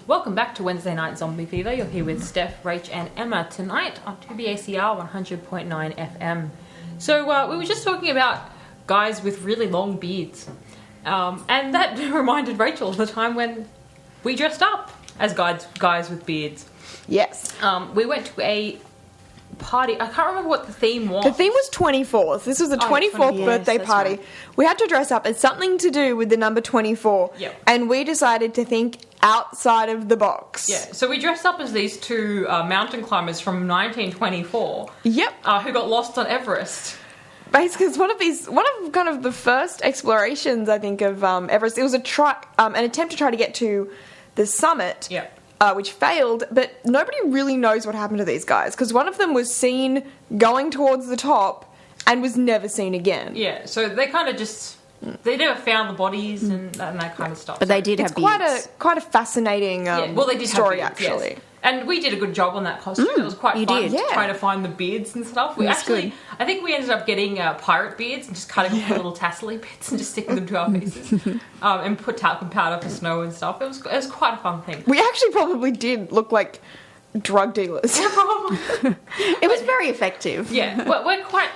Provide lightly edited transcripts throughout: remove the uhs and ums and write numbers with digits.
Welcome back to Wednesday Night Zombie Fever. You're here with Steph, Rach and Emma tonight on 2BACR 100.9 FM. So we were just talking about guys with really long beards. And that reminded Rachel of the time when we dressed up as guys with beards. Yes. We went to a party. I can't remember what the theme was. The theme was 24th. This was the 24th birthday party. Right. We had to dress up as something to do with the number 24. Yep. And we decided to think outside of the box. Yeah. So we dressed up as these two mountain climbers from 1924. Yep. Who got lost on Everest. Basically, it's one of kind of the first explorations, I think, of Everest. It was an attempt to try to get to the summit. Yep. Which failed, but nobody really knows what happened to these guys, because one of them was seen going towards the top and was never seen again. Yeah, so they kind of just... They never found the bodies and that kind of stuff. But they did have beards. Quite a fascinating they did story, have beards, actually. Yes. And we did a good job on that costume. It was quite fun trying to find the beards and stuff. We actually, I think we ended up getting pirate beards and just cutting off the little tassely bits and just sticking them to our faces. And put talcum powder for snow and stuff. It was quite a fun thing. We actually probably did look like drug dealers. It was very effective. Yeah, we're quite,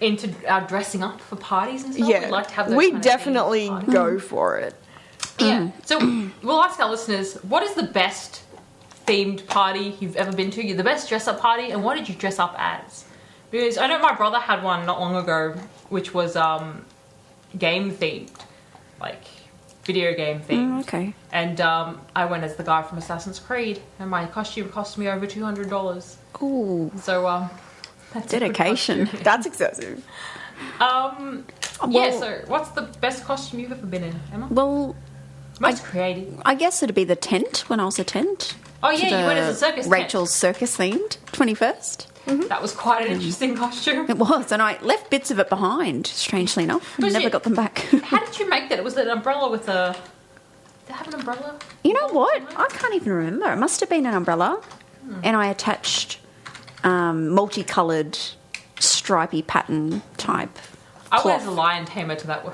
into our dressing up for parties and stuff. Yeah, we'd like to have those we kind of definitely go for it. Yeah. So we'll ask our listeners, what is the best themed party you've ever been to? The best dress-up party, and what did you dress up as? Because I know my brother had one not long ago, which was game-themed, like video game-themed. Okay. And I went as the guy from Assassin's Creed, and my costume cost me over $200. Ooh. So, that's dedication. That's excessive. So what's the best costume you've ever been in, Emma? Well, most creative. I guess it'd be the tent, when I was a tent. Oh yeah, you went as a circus Rachel's circus themed, 21st. Mm-hmm. That was quite an interesting costume. It was, and I left bits of it behind, strangely enough. Never got them back. How did you make that? Was it an umbrella with a... Did they have an umbrella? You know what? I can't even remember. It must have been an umbrella. And I attached multicoloured, stripy pattern type I cloth. went as a lion tamer to that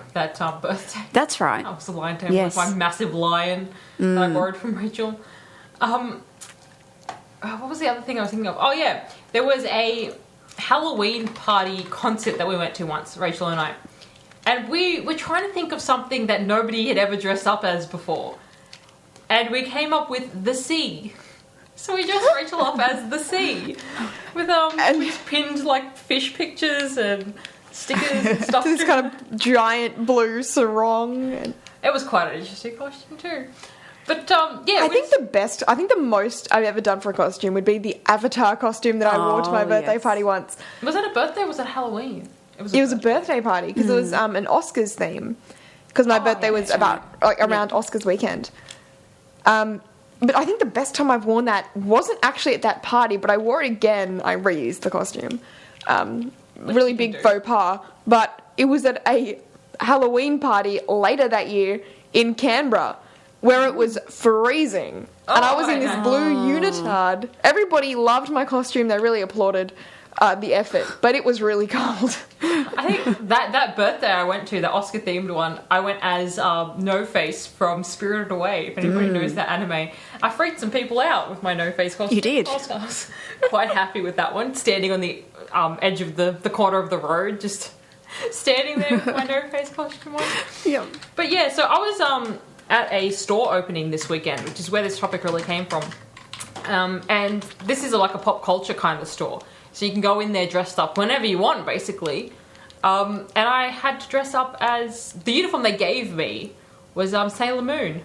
birthday. That's right. I was a lion tamer Yes. with my massive lion that I borrowed from Rachel. What was the other thing I was thinking of? Oh yeah, there was a Halloween party concert that we went to once, Rachel and I. And we were trying to think of something that nobody had ever dressed up as before. And we came up with the sea. So we dressed Rachel up as the sea. With we pinned like fish pictures and stickers and stuff. This kind of giant blue sarong. It was quite an interesting costume too. But I think the most I've ever done for a costume would be the Avatar costume that I wore to my birthday party once. Was that a birthday or was that Halloween? It was a birthday party because it was an Oscars theme. Because my birthday was around Oscars weekend. But I think the best time I've worn that wasn't actually at that party, but I wore it again. I reused the costume. Really big faux pas. But it was at a Halloween party later that year in Canberra, where it was freezing. And I was in this blue unitard. Everybody loved my costume. They really applauded the effort. But it was really cold. I think that birthday I went to, the Oscar-themed one, I went as No-Face from Spirited Away, if anybody knows that anime. I freaked some people out with my No-Face costume. You did? I was quite happy with that one, standing on the edge of the corner of the road, just standing there with my No-Face costume on. Yeah. But yeah, so I was at a store opening this weekend, which is where this topic really came from. And this is like a pop culture kind of store. So you can go in there dressed up whenever you want, basically. And I had to dress up as... The uniform they gave me was Sailor Moon.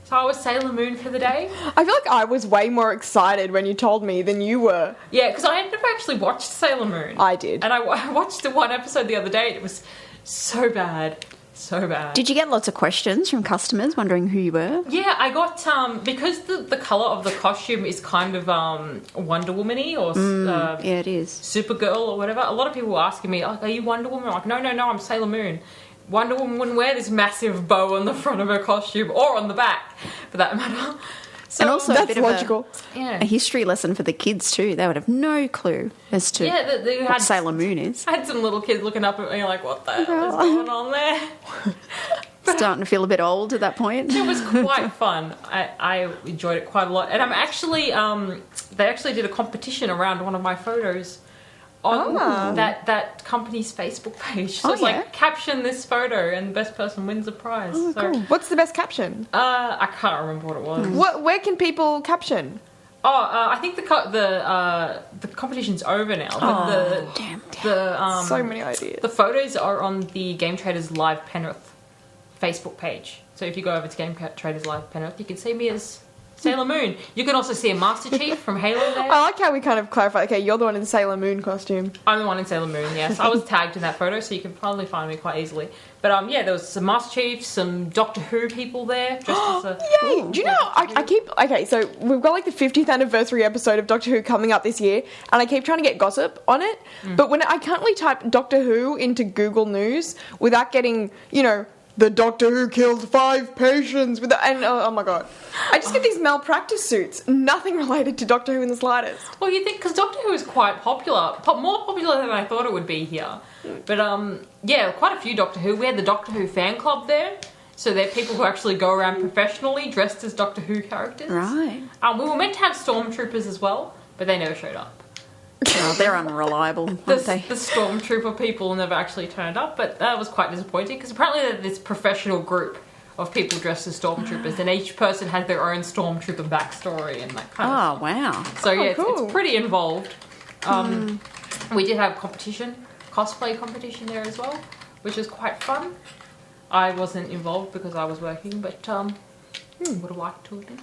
So I was Sailor Moon for the day. I feel like I was way more excited when you told me than you were. Yeah, because I had never actually watched Sailor Moon. I did. And I watched the one episode the other day, and it was so bad. So bad. Did you get lots of questions from customers wondering who you were? Yeah, I got, because the colour of the costume is kind of Wonder Woman-y or yeah, it is. Supergirl or whatever, a lot of people were asking me, like, are you Wonder Woman? I'm like, no, I'm Sailor Moon. Wonder Woman wouldn't wear this massive bow on the front of her costume, or on the back, for that matter. So, and also that's a bit logical. Of a history lesson for the kids too. They would have no clue as to what Sailor Moon is. I had some little kids looking up at me like, what the hell is going on there? Starting to feel a bit old at that point. It was quite fun. I enjoyed it quite a lot. And I'm actually, they actually did a competition around one of my photos on that company's Facebook page. So it's like, caption this photo and the best person wins a prize. Oh, so, cool. What's the best caption? I can't remember what it was. Where can people caption? I think the competition's over now. But the So many ideas. The photos are on the Game Traders Live Penrith Facebook page. So if you go over to Game Traders Live Penrith, you can see me as Sailor Moon. You can also see a Master Chief from Halo there. I like how we kind of clarify. Okay, you're the one in the Sailor Moon costume. I'm the one in Sailor Moon, yes. I was tagged in that photo, so you can probably find me quite easily. But there was some Master Chief, some Doctor Who people there. Dressed as a... Yay! Do you know, I keep... Okay, so we've got like the 50th anniversary episode of Doctor Who coming up this year, and I keep trying to get gossip on it, but when I can't really type Doctor Who into Google News without getting, the Doctor Who killed 5 patients with oh my god. I just get these malpractice suits. Nothing related to Doctor Who in the slightest. Well, you think, because Doctor Who is quite popular. More popular than I thought it would be here. But, quite a few Doctor Who. We had the Doctor Who fan club there. So they're people who actually go around professionally dressed as Doctor Who characters. Right. We were meant to have stormtroopers as well, but they never showed up. Oh, they're unreliable, aren't they? The stormtrooper people never actually turned up, but that was quite disappointing because apparently they're this professional group of people dressed as stormtroopers, and each person had their own stormtrooper backstory and that kind of stuff. Wow. So cool. it's pretty involved. We did have cosplay competition there as well, which was quite fun. I wasn't involved because I was working, but would have liked to have been.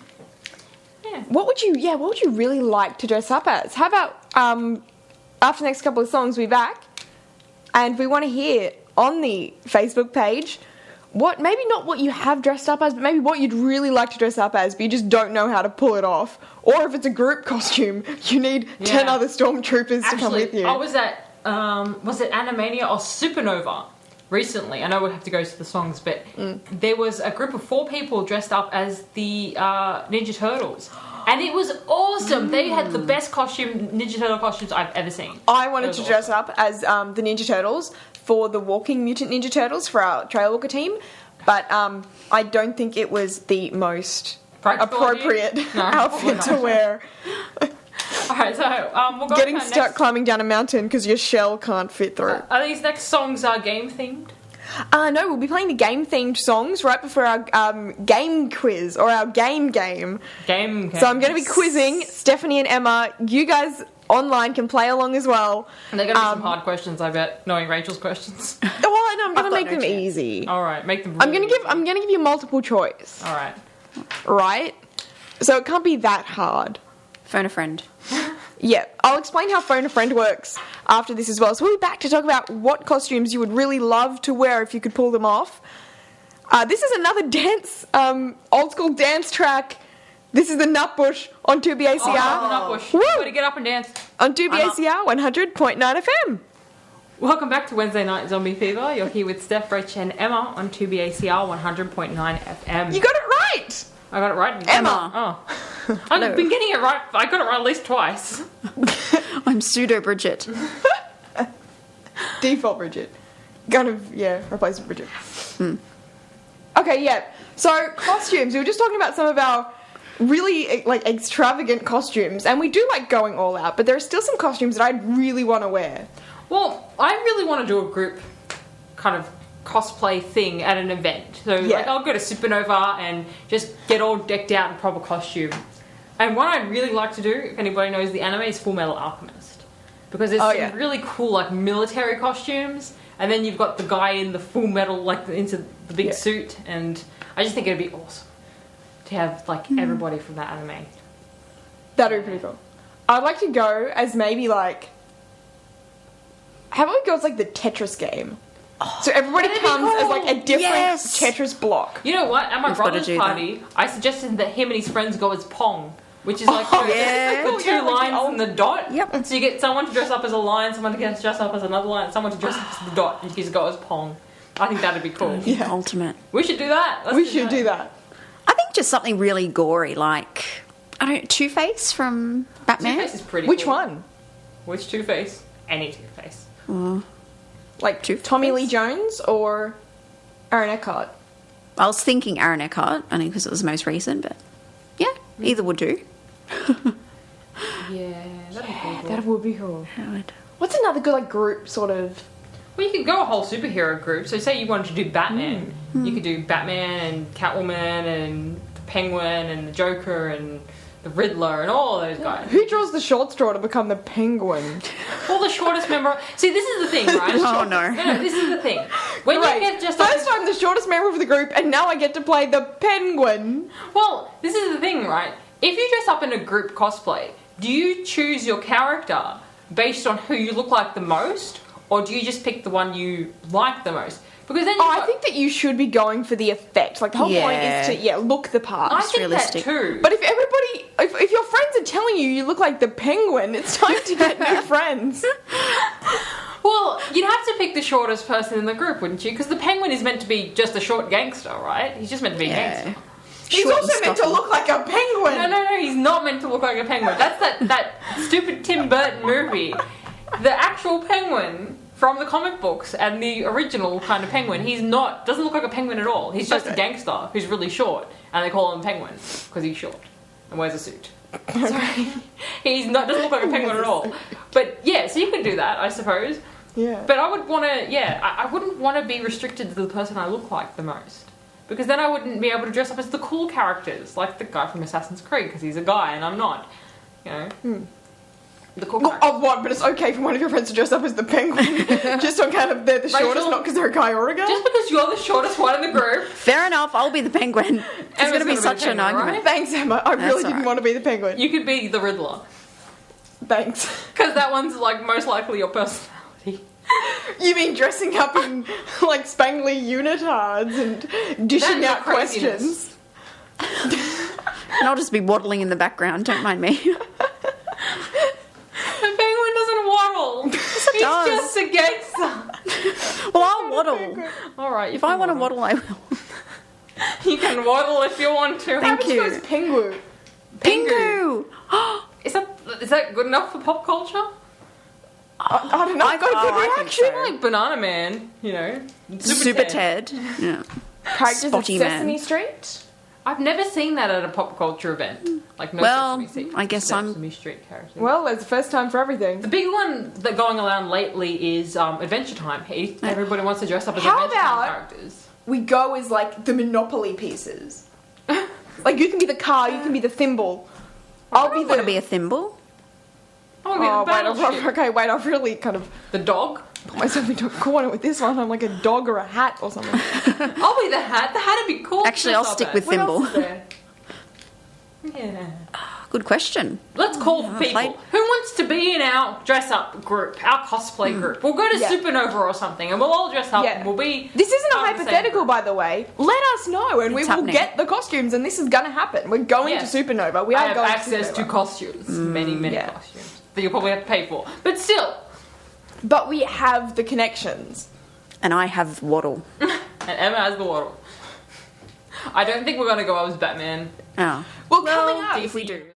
Yeah. What would you really like to dress up as? How about after the next couple of songs we're back and we want to hear on the Facebook page maybe not what you have dressed up as, but maybe what you'd really like to dress up as, but you just don't know how to pull it off. Or if it's a group costume, you need 10 other stormtroopers to come with you. I was at was it Animania or Supernova recently? I know we'll have to go to the songs, but there was a group of 4 people dressed up as the Ninja Turtles. And it was awesome. They had the best Ninja Turtle costumes I've ever seen. I wanted to dress up as the Ninja Turtles for the Walking Mutant Ninja Turtles for our Trail Walker team, but I don't think it was the most appropriate outfit to wear. Alright, so we'll go getting stuck climbing down a mountain because your shell can't fit through. Are these next songs game themed? No, we'll be playing the game themed songs right before our game quiz or our game. So I'm going to be quizzing Stephanie and Emma. You guys online can play along as well. And they're going to be some hard questions, I bet, knowing Rachel's questions. Well, no, I'm going to make them easy. Alright, make them I'm going to give you multiple choice. Alright. Right? So it can't be that hard. Phone a friend. Yeah, I'll explain how Phone a Friend works after this as well. So we'll be back to talk about what costumes you would really love to wear if you could pull them off. This is another dance, old school dance track. This is the Nutbush on 2BACR. Oh, the Nutbush. You gotta get up and dance. On 2BACR 100.9 FM. Welcome back to Wednesday Night Zombie Fever. You're here with Steph, Rach and Emma on 2BACR 100.9 FM. You got it right! I got it right? Emma! Oh. I've been getting it right. I got it right at least twice. I'm pseudo Bridget. Default Bridget. Replacement Bridget. Okay, yeah. So, costumes. We were just talking about some of our really, extravagant costumes. And we do like going all out, but there are still some costumes that I really want to wear. Well, I really want to do a group kind of cosplay thing at an event. So, I'll go to Supernova and just get all decked out in proper costume. And what I'd really like to do, if anybody knows the anime, is Full Metal Alchemist. Because there's some really cool, military costumes. And then you've got the guy in the full metal, into the big suit. And I just think it'd be awesome to have, everybody from that anime. That'd be pretty cool. I'd like to go as maybe, how about we go as, the Tetris game? Oh, so everybody comes as, a different Tetris block. You know what? At my brother's party, I suggested that him and his friends go as Pong. Which is the 2 lines and the dot. Yep. So you get someone to dress up as a line, someone to dress up as another line, someone to dress up as the dot, and you just go as Pong. I think that'd be cool. Yeah. Ultimate. We should do that. We should do that. I think just something really gory, Two-Face from Batman. Two-Face is pretty Which cool. one? Which Two-Face? Any Two-Face. Tommy Lee Jones or Aaron Eckhart? I was thinking Aaron Eckhart, only because it was the most recent, but yeah, either would do. Yeah, that'd be cool. That would be cool. That would. What's another good like group sort of? Well, you could go a whole superhero group. So say you wanted to do Batman. You could do Batman and Catwoman and the Penguin and the Joker and the Riddler and all those guys. Who draws the short straw to become the Penguin? Well, the shortest member... See, this is the thing, right? Oh, no. No, this is the thing. When Right. you get just... First I'm the shortest member of the group, and now I get to play the Penguin. Well, this is the thing, right? If you dress up in a group cosplay, do you choose your character based on who you look like the most? Or do you just pick the one you like the most? Because then I think that you should be going for the effect. Like, the whole point is to, look the part. I think realistic. that too. But if if your friends are telling you look like the Penguin, it's time to get new friends. Well, you'd have to pick the shortest person in the group, wouldn't you? Because the Penguin is meant to be just a short gangster, right? He's just meant to be a gangster. He's Short and also meant to stocky. look like a penguin. No, he's not meant to look like a penguin. That's that stupid Tim Burton movie. The actual penguin from the comic books and the original kind of penguin, doesn't look like a penguin at all. He's just a gangster who's really short, and they call him Penguin because he's short and wears a suit. Sorry, doesn't look like a penguin at all. But yeah, so you could do that, I suppose. Yeah. But I would want to, I wouldn't want to be restricted to the person I look like the most. Because then I wouldn't be able to dress up as the cool characters, like the guy from Assassin's Creed, because he's a guy and I'm not. You know? The cool Well, characters. of what? But it's okay for one of your friends to dress up as the Penguin, just on kind of they're the shortest, not because they're a guy or a girl. Just because you're the shortest one in the group. Fair enough, I'll be the Penguin. It's going to be such an Penguin, argument. right? Thanks, Emma. I really didn't alright. want to be the Penguin. You could be the Riddler. Thanks. Because that one's like most likely your personality. You mean dressing up in like spangly unitards and dishing That's out craziness. questions? And I'll just be waddling in the background, don't mind me. The penguin doesn't waddle. it He's does. just a gangster. Well, I'll waddle. Alright, If I want to waddle, I will. You can waddle if you want to. Thank you. It's Pengu. Pingu. Pingu! Is that good enough for pop culture? I don't know. I got a good I think reaction. so. Like Banana Man, you know. Super Ted. Yeah. Characters of Spotty Man. Sesame Street. I've never seen that at a pop culture event. Like no Well, Sesame Street, I guess I'm- Sesame Street characters. Well, it's the first time for everything. The big one that going around lately is Adventure Time. Everybody wants to dress up as How Adventure Time about- characters. We go as like the Monopoly pieces. Like you can be the car, you can be the thimble. I'll be I want to the. be a thimble. I want to be Oh the battleship. okay, wait. I've really kind of The dog. put myself into a corner with this one. I'm like a dog or a hat or something. I'll be the hat. The hat would be cool. to Actually, dress I'll up stick as. with What else thimble. is there? Yeah. Good question. Let's call for I've people. played- Who wants to be in our dress up group, our cosplay group? We'll go to Yeah. Supernova or something and we'll all dress up Yeah. and we'll be. This isn't a part of the same hypothetical, group. by the way. Let us know, and we It's will happening. get the costumes. And this is gonna happen. We're going Yes. to Supernova. We I are have going access to to Supernova. costumes. Many yeah. costumes. That you'll probably have to pay for. But still. But we have the connections. And I have waddle. And Emma has the waddle. I don't think we're going to go as Batman. Oh. Well, coming up, if we do.